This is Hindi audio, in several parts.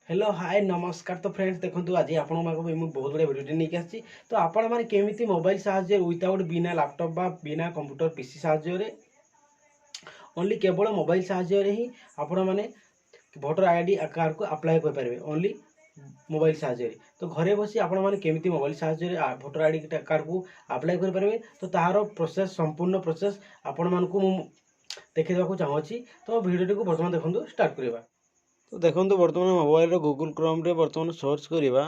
हेलो हाय नमस्कार। तो फ्रेंड्स देखो आज आपण मुझे बहुत बड़े भिडियो नहीं आसी। तो आपण मैंने केमी मोबाइल साहाଯ୍य विदाउट बिना लैपटॉप बा बिना कंप्यूटर पीसी साहाଯ୍य ओनली केवल मोबाइल साहाଯ୍य ही आपण मैंने भोटर आईडी कार्ड को अप्लाई कर पारे ओनली मोबाइल साहाଯ୍य। तो घरे बसी आपण मैंने केमी मोबाइल साहाଯ୍य भोटर आईडी कार्ड को अप्लाई कर पारे। तो तार प्रोसेस संपूर्ण प्रोसेस आपण मानकु देखा चाहूँगी। तो भिडियो को बर्तमान देखो स्टार्ट करवा। तो देखो बर्तमान मोबाइल गूगल क्रोम रे बर्तमान सर्च करवा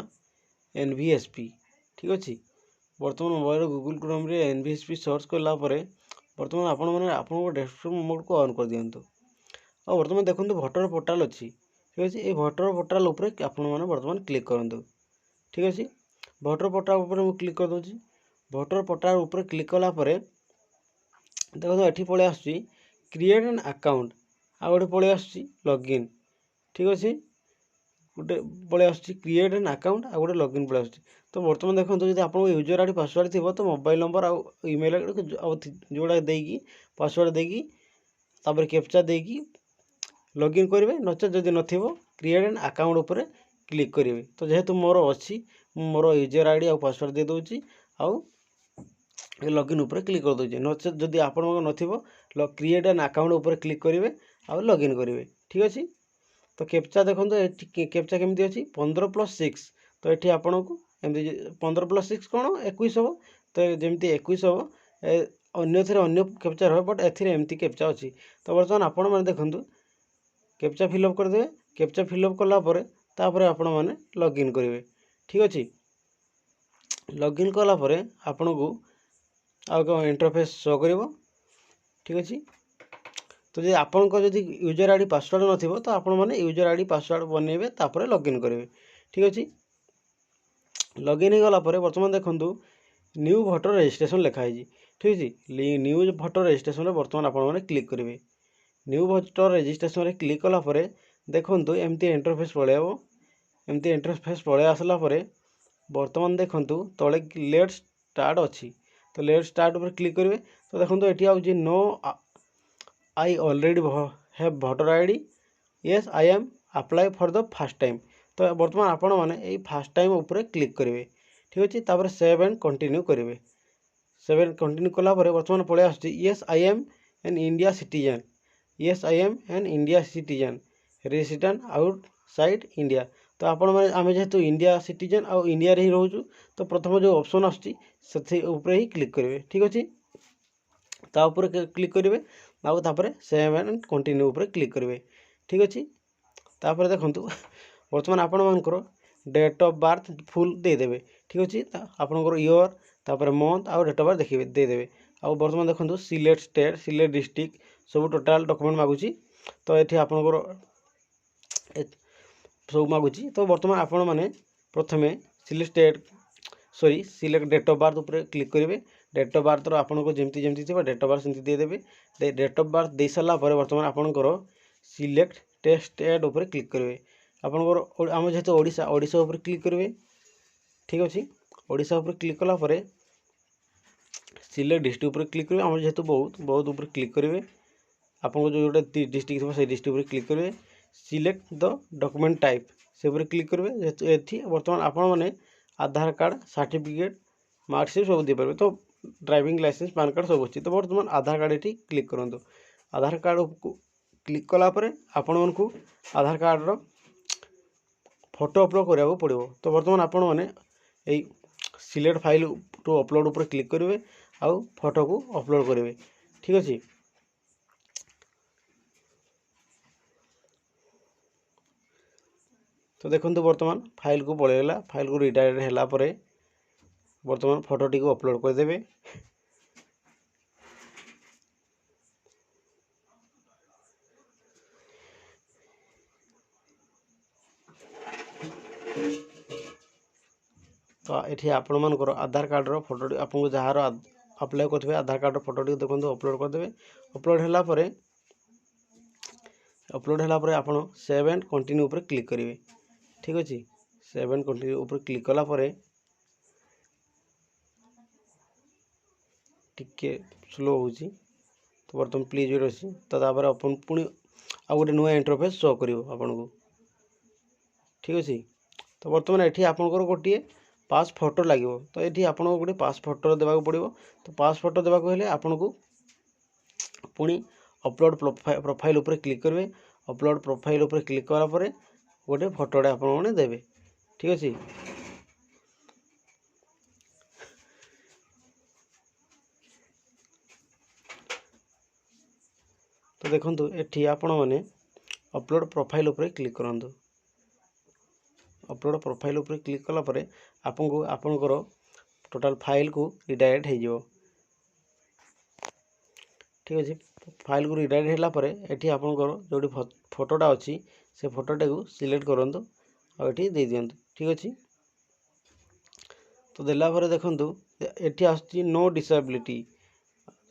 NVSP। ठीक अच्छे बर्तमान मोबाइल गूगल क्रोम रे NVSP सर्च कला बर्तमान आपण मैंने आप डेस्कटॉप मोड को ऑन कर दिंतु। और बर्तमान देखो भोटर पोर्टाल अच्छी। ठीक अच्छे ये भोटर पोर्टाल उपर आपण मैंने बर्तमान क्लिक करूँ। ठीक अच्छे भोटर पोर्टाल उपर मुझे क्लिक कर दूसरी। भोटर पोर्टाल उपर क्लिक कलापर देखो ये पलि आस क्रिएट एन अकाउंट आ गए पलि आस लॉगिन। ठीक अच्छे गोटे पलि आस क्रिएट एन अकाउंट आ गए लॉगिन पलि आस। तो बर्तमान देखो जब आप यूजर आईडी पासवर्ड थी तो मोबाइल नंबर आ ईमेल जोड़ा देगी पासवर्ड देगी तापर कैप्चा देगी लॉगिन करेंगे। नचे जदि नथिबो क्रिएट एन अकाउंट उपर क्लिक करेंगे। तो जेहेतु मोर अच्छी मोर यूजर आईडी आ पासवर्ड दे दूची आउ लॉगिन उपर क्लिक कर दूचे। नचे जदि आप क्रिएट एन अकाउंट उपर क्लिक करेंगे आउ लॉगिन करेंगे। ठीक अच्छे तो कैप्चा देखो कैप्चा केमती अच्छी 15+6। तो ये आपन को एमती 15+6 कौन 21 हम। तो जमी 21 हम अन्य कैप्चा रहे बट एमती कैप्चा अच्छी। तो बर्तमान आपण मैंने देखूँ कैप्चा फिलअप करदे। कैप्चा फिलअप कलापर तापर आपण मैंने लॉगिन करेंगे। ठीक अच्छे लॉगिन कलापर आपण को आउ इंटरफेस शो कर। ठीक अच्छे तो जो आपंकर जब यूजर आईडी पासवर्ड नथिबो तो आपण मैंने यूजर आईडी पासवर्ड बनइबे तापर लॉगिन करेंगे। ठीक अच्छे लॉगिन हो गला बर्तमान देखूँ न्यू भोटर रजिस्ट्रेशन लिखाई। ठीक अच्छे न्यू भोटर रजिस्ट्रेशन बर्तमान आप क्लिक करेंगे। न्यू भोटर रजिस्ट्रेशन क्लिक कलापर देखूँ एमती इंटरफेस पलैब। एमती इंटरफेस पलि आसला बर्तमान देखूँ तले लेट स्टार्ट अच्छी। तो लेट स्टार्ट पर क्लिक करेंगे। तो देखो ये आउची no I already have voter ID yes I am apply for the first time. तो बर्तमान आपण मैंने फर्स्ट टाइम उपर क्लिक करेंगे। ठीक अच्छे तापर सेव एंड कंटिन्यू करेंगे। सेव एंड कंटिन्यू कलापर बर्तमान पलि आस yes I am an India citizen. Yes I am an India citizen resident outside India. तो आपण मैंने आम जेहेतु इंडिया सिटीजन आ इंडिया ही रोचु तो प्रथम जो ऑप्शन आसुच्ची ही क्लिक करेंगे। ठीक अच्छे तापर क्लिक करेंगे आउ तापर सेव एंड कंटिन्यू उपर क्लिक करेंगे। ठीक अच्छे तापर देखूँ बर्तमान आपण मानकर डेट ऑफ बर्थ फुल देदेवे। ठीक अच्छे आपंकर ईयर तापर मंथ आउ डेट ऑफ बर्थ देखिए देदेवे। आउ बर्तमान देखूँ सिलेक्ट स्टेट सिलेक्ट डिस्ट्रिक्ट सब टोटाल डॉक्यूमेंट मागुची। तो ये आपंकर सब मागुची। तो बर्तमान आपण मैंने प्रथमे select state sorry select date of birth उपर क्लिक करेंगे। डेट ऑफ बर्थ आपको जमती जमती थी डेट ऑफ बर्थ सेमती देदेवे। डेट ऑफ बर्थ दे सारा बर्तमान आपंकर सिलेक्ट टेस्ट स्टेट उपर क्लिक करेंगे। आपंकर आम जेहेतु ओडिशा ओडिशा उपर क्लिक करेंगे। ठीक अच्छे ओडिशा उपर क्लिक कलापर सिलेक्ट डिस्ट्रिक्ट उपर क्लिक करेंगे। आम जेहेतु बहुत बहुत उपर क्लिक करेंगे। आपको जो डिस्ट्रिक्ट थी से डिस्ट्रिक्ट उपर क्लिक करेंगे। सिलेक्ट द डॉक्यूमेंट टाइप से उपर क्लिक करेंगे। जेहेतु ये बर्तमान आपण मैंने आधार कार्ड सर्टिफिकेट मार्कशीट सब देपारे। तो ड्राइविंग लाइसेंस पैन कार्ड सब अच्छी। तो बर्तमान आधार कार्ड ये क्लिक करूँ। आधार कार्ड को क्लिक कलापर आपण मानकु आधार कार्ड फोटो अपलोड करने को पड़ो। तो बर्तमान आपण मैंने सिलेक्ट फाइल टू अपलोड उपर क्लिक करेंगे आउ फोटो को अपलोड करेंगे। ठीक अच्छे तो देखो बर्तमान फाइल को पलैगला फाइल को रिडायरेक्ट होगा बर्तमान फोटोटी को अपलोड करदे। तो ये आपण मानकर आधार कार्ड फोटो आपको जार अप्लाई करेंगे आधार कार्ड फोटोटी देखो अपलोड करदे। अपलोड है आप सेव एंड कंटिन्यू उपर क्लिक करेंगे। ठीक अच्छे सेव एंड कंटिन्यू उपर क्लिक कलापर टिके स्लो हो। तो बर्तमान प्लीज वेट अच्छी। तो तापर अपन पुणी आ गए नुआ इंटरफेस शो कर आपन को। ठीक अच्छे। तो बर्तमान ये आपंकर गोटे पास फोटो लगे, तो ये आपको गोटे पास फोटो देवाक पड़ो। तो पास फोटो देवाक हेले आपन को पुणी अपलोड प्रोफाइल उपर क्लिक करेंगे। अपलोड प्रोफाइल उपर क्लिक करापर गोटे फोटोटे आपने देवे, ठीक अच्छे। तो देखो ये आपण मैंने अपलोड प्रोफाइल उपर क्लिक करूँ। अपलोड प्रोफाइल उपर क्लिक कलापर आपको आपंकर टोटाल फाइल को रिडायरेक्ट हो, ठीक अच्छे। फाइल को रिडायरेक्ट होगापर ये आपंकर जो फोटोटा अच्छी से फोटोटा को सिलेक्ट करूँ और ये दे दिंतु, ठीक अच्छे। तो देलापर देखूँ ये आसुच्ची नो डिसेबिलिटी।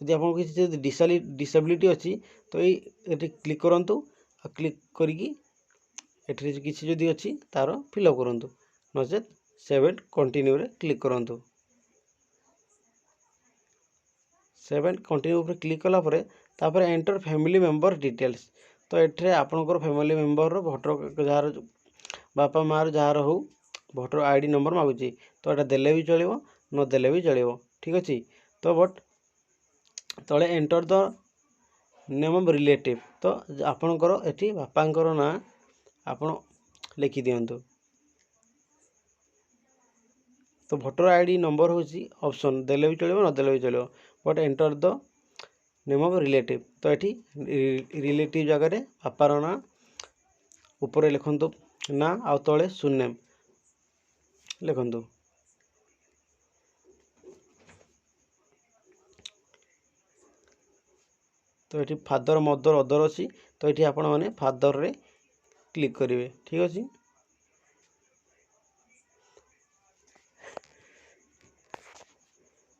यदि आप किसी डिसेबिलिटी अच्छी तो ये क्लिक करूँ, क्लिक करी किसी जदि अच्छी तार फिलअप करूँ, नचेत सेव एंड कंटिन्यू रे क्लिक करूँ। सेव एंड कंटिन्यू पर क्लिक कलापर तापर एंटर फैमिली मेंबर डिटेल्स। तो ये आपंकर फैमिली मेंबर भोटर जार बापा मार जार हो भोटर आईडी नंबर मागुची, तो यहाँ देले भी चलो नदेले भी चलो, ठीक अच्छे। तो बट तले enter the name of relative, तो आपणकर एटी बापांकर ना आपण लिखि दियंतु। तो भोटर आईडी नंबर होची ऑप्शन देले भी चलो नदेले भी चलो, but enter the name of relative. तो ये रिलेटिव जगह बापार ना ऊपर लिखंतु ना आ तले सुनेम लिखंतु। तो ये फादर मदर अदर अच्छी, तो ये आपण मैंने फादर रे क्लिक करेंगे, ठीक अच्छे।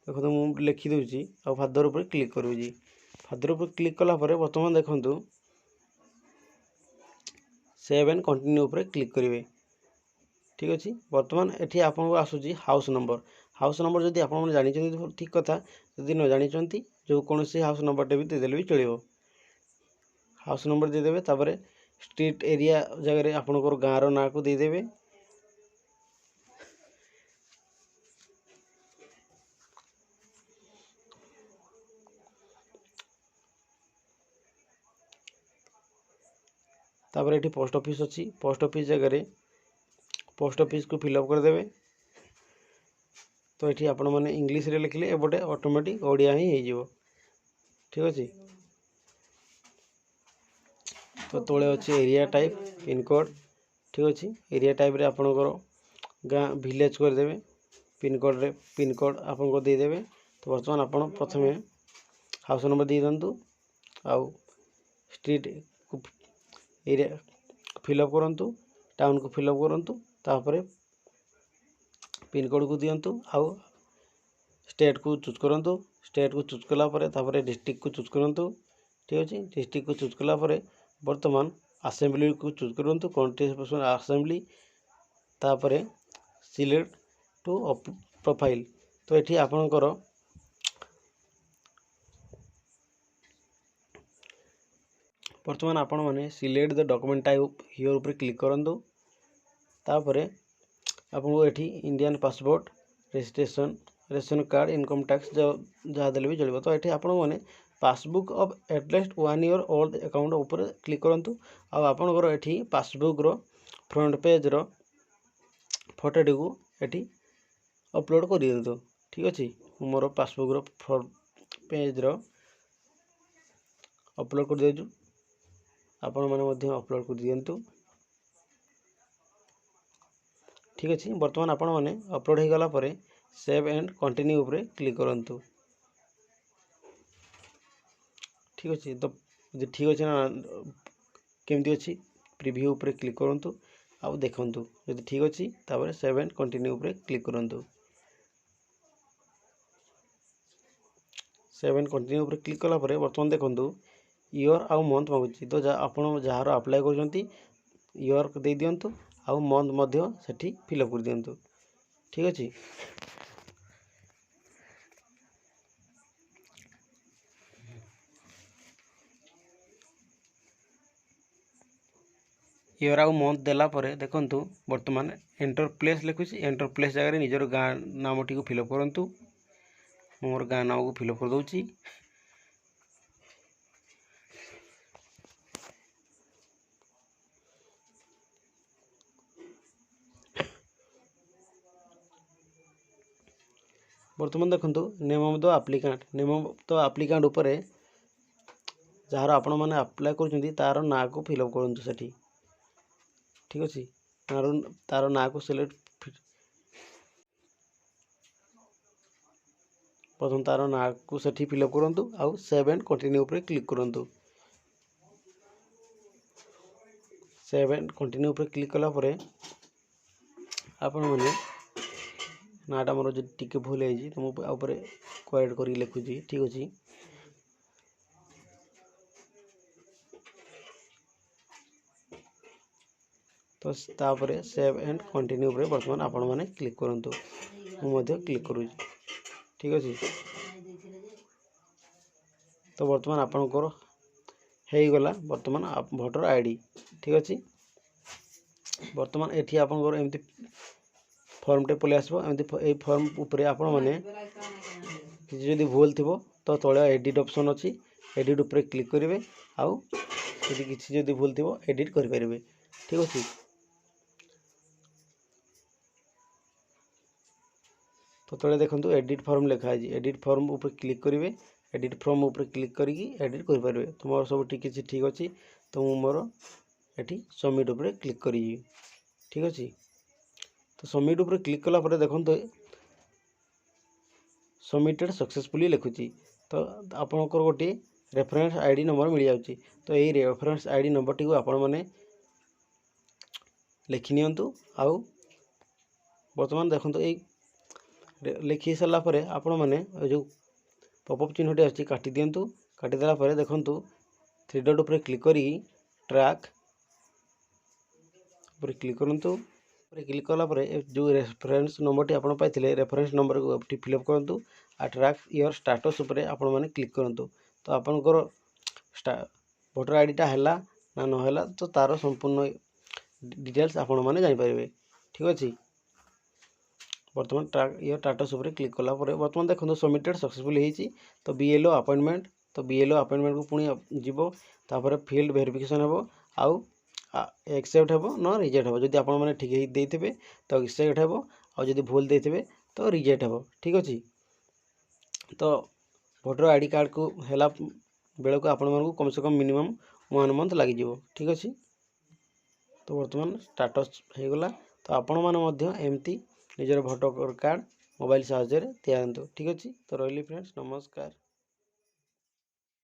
देखो मुझे लिखिदे आ फादर उपर क्लिक करूँ। फादर उपर क्लिक कलापर बर्तमान देखूँ सेव एंड कंटिन्यू उपर क्लिक करेंगे, ठीक अच्छे। बर्तमान ये आपको आसूँ हाउस नंबर। हाउस नंबर जब आप जानते ठीक कथा, जदि न जानते जो कौन सी हाउस नंबरटे भी देदेले भी चलो। हाउस नंबर देदेवे, तापर स्ट्रीट एरिया जगह आपंकर गाँव ना को देदेवे। तापर ये पोस्ट ऑफिस अच्छी, पोस्ट ऑफिस जगह पोस्ट ऑफिस को फिलअप करदे। तो ये आपण मैंने इंग्लीश रे लिखले एपटे ऑटोमेटिक ओडिया ही हो, ठीक अच्छे। तो तले अच्छे एरिया टाइप पिनकोड, ठीक अच्छे। एरिया टाइप रे आपणकर गाँ विलेज करदे, पिनकोड रे पिनकोड आपको देदेवे। तो बर्तमान आप प्रथम हाउस नंबर दे दिंतु, आउ स्ट्रीट को एरिया फिलअप करूँ, टाउन को फिलअप करूँ, तापर पिनकोड को दिंतु, आउ स्टेट को चूज करूँ। स्टेट को चूज कलापर तापर डिस्ट्रिक्ट को चूज करूँ, ठीक अच्छे। डिस्ट्रिक्ट को चूज कलापर बर्तमान असेंबली को चूज करूँ, कंट्री असेंबली, तापर सिलेक्ट टू प्रोफाइल। तो ये आपणकर बर्तमान आपण मैंने select the document type here उपर क्लिक करूँ, तापर आपको ये Indian passport registration ration card income tax जहाँ देले भी चलो। तो ये आपण मैंने passbook of at least 1 year old account उपर क्लिक करूँ। आपणकर ये पासबुक रो फ्रंट पेज रो फोटोटी को ये अपलोड कर दिंतु, ठीक अच्छे। मोर पासबुक रो फ्रंट पेज रो अपलोड कर देजु, आपण मैंने अपलोड कर दिंतु, ठीक अच्छे। बर्तमान आपण मैंने अपलोड हो गला पर सेव एंड कंटिन्यू उपर क्लिक करूँ, ठीक अच्छे। तो ठीक अच्छे ना केमती अच्छी प्रिव्यू उपर क्लिक करूँ, आउ देखूँ जब ठीक अच्छी तापर सेव एंड कंटिन्यू उपर क्लिक करूँ। सेव एंड कंटिन्यू उपर क्लिक कलापर बर्तमान देखूँ ईयर आउ मंथ मांगुची। तो आप जार अप्लाई कर ईयर दे दिंतु, आउ मंथ सेठी फिलअप कर दिंतु, ठीक अच्छे। इयर आउ मंथ देला परे देखंतु वर्तमान एंटर प्लेस लिखुछि एंटर प्लेस जगह निजर गाँ नामटी को फिलअप करंतु मोर गाँ नाम को फिलअप कर दउछि वर्तमान देखंतु नेम ऑफ द एप्लिकेंट ऊपर जार आपण मैंने अप्लाई कर तार ना को फिलअप करंतु सेठी ठीक अछि तार ना को सिलेक्ट प्रथम तार ना को सेठी फिलअप करंतु आउ सेव एंड कंटिन्यू ऊपर क्लिक करंतु सेव एंड कंटिन्यू ऊपर क्लिक कला परे आपण माने नाटा मोर जो टिके भूल है तो मुझे ऊपर करेक्ट कर लिखुची ठीक अच्छे तो तापर सेव एंड कंटिन्यू पर बर्तमान आपण मैंने क्लिक करंतु मुझे क्लिक करूँ ठीक अच्छे तो बर्तमान आपणकर हो गला बर्तमान भोटर आईडी ठीक अच्छे बर्तमान एठी आपणकर एमती फॉर्म टे पलि आसबो एमती फॉर्म ऊपर आपण माने किसी जदि भूल थिबो तो तळे एडिट ऑप्शन अछि एडिट ऊपर क्लिक करिवे आउ यदि किसी जदि भूल थिबो एडिट करि परिबे ठीक अछि तो तळे देखंतु एडिट फॉर्म लिखा है एडिट फॉर्म ऊपर क्लिक करिवे एडिट फॉर्म ऊपर क्लिक करिकी एडिट करि परिबे तो मोर सब ठीक अछि तो मोर एठी सबमिट ऊपर क्लिक करि ठीक अछि तो सबमिट ऊपर क्लिक कला पर देखंतु सबमिटेड सक्सेसफुली लिखुची तो आपनकर गोटे रेफरेंस आईडी नंबर मिल जाउची तो यही रेफरेंस आईडी नंबर टी को आपण माने लिखि नियंतु आउ वर्तमान देखंतु ए लिखि सरला परे आपण माने जो पॉपअप चिन्हटी आछि काटी दियंतु काटी देला परे देखंतु थ्री डॉट ऊपर क्लिक करी ट्रैक ऊपर क्लिक करंतु क्लिक कला परे जो रेफरेंस नंबर टी आपण पाइथिले रेफरेंस नंबर को फिलअप करंतु आ ट्रैक योर स्टेटस ऊपर आपण माने क्लिक करंतु तो आपनकर वोटर आईडी टा हैला ना न हैला तो तार संपूर्ण डिटेल्स आपण माने जानि परिबे ठीक अछि वर्तमान ट्रैक योर स्टेटस ऊपर क्लिक कला परे वर्तमान देखंतु सबमिटेड सक्सेसफुल हेछि तो बीएलओ अपॉइंटमेंट तो बीएलओ अपॉइंटमेंट को पुनी जीवो तापर फील्ड वेरिफिकेशन हेबो आउ एक्सेप्ट हेबो न रिजेक्ट हेबो जदि आपण माने ठीक हे देथिबे तो एक्सेप्ट हेबो आ जदि भूल देथिबे तो रिजेक्ट हेबो ठीक अछि तो वोटर आईडी कार्ड को हेला बेले को आपण मानू कम से कम मिनिमम 1 मंथ लगी जीवो ठीक अछि तो वर्तमान स्टेटस हे गला तो आपण माने मध्य एमती निजर वोटर कार्ड मोबाइल साहाय्य रे दियंतु ठीक अछि तो रहली फ्रेंड्स नमस्कार।